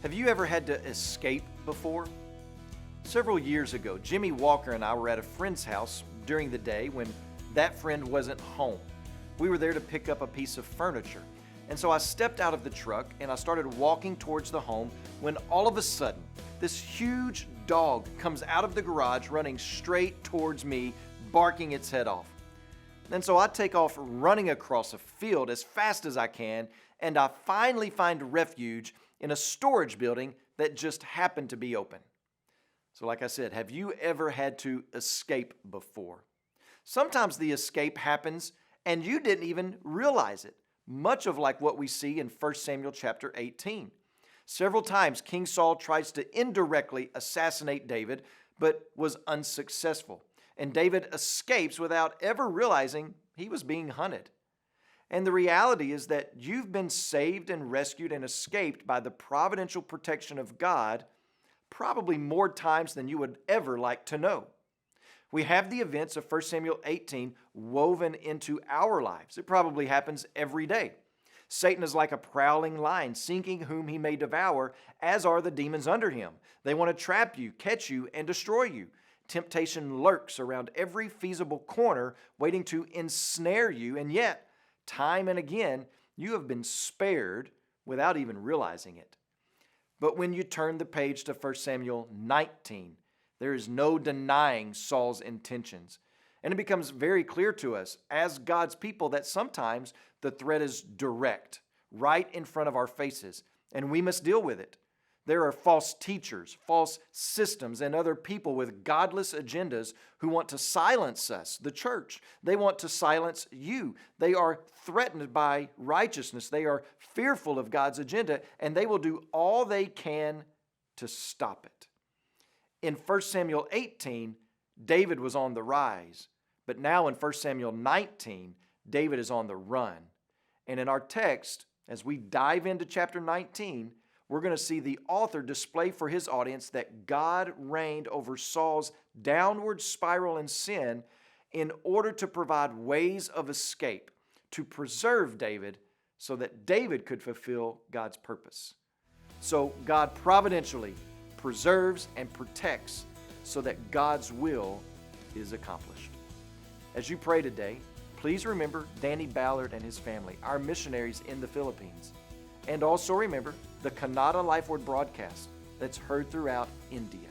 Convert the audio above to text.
Have you ever had to escape before? Several years ago, Jimmy Walker and I were at a friend's house during the day when that friend wasn't home. We were there to pick up a piece of furniture. And so I stepped out of the truck and I started walking towards the home when all of a sudden, this huge dog comes out of the garage running straight towards me, barking its head off. And so I take off running across a field as fast as I can, and I finally find refuge in a storage building that just happened to be open. So like I said, have you ever had to escape before? Sometimes the escape happens and you didn't even realize it, much of like what we see in 1 Samuel chapter 18. Several times King Saul tries to indirectly assassinate David, but was unsuccessful. And David escapes without ever realizing he was being hunted. And the reality is that you've been saved and rescued and escaped by the providential protection of God probably more times than you would ever like to know. We have the events of 1 Samuel 18 woven into our lives. It probably happens every day. Satan is like a prowling lion, seeking whom he may devour, as are the demons under him. They want to trap you, catch you, and destroy you. Temptation lurks around every feasible corner, waiting to ensnare you, and yet, time and again, you have been spared without even realizing it. But when you turn the page to 1 Samuel 19, there is no denying Saul's intentions. And it becomes very clear to us as God's people that sometimes the threat is direct, right in front of our faces, and we must deal with it. There are false teachers, false systems, and other people with godless agendas who want to silence us, the church. They want to silence you. They are threatened by righteousness. They are fearful of God's agenda, and they will do all they can to stop it. In 1 Samuel 18, David was on the rise, but now in 1 Samuel 19, David is on the run. And in our text, as we dive into chapter 19, we're going to see the author display for his audience that God reigned over Saul's downward spiral in sin in order to provide ways of escape, to preserve David so that David could fulfill God's purpose. So God providentially preserves and protects so that God's will is accomplished. As you pray today, please remember Danny Ballard and his family, our missionaries in the Philippines. And also remember the Kannada Life Word broadcast that's heard throughout India.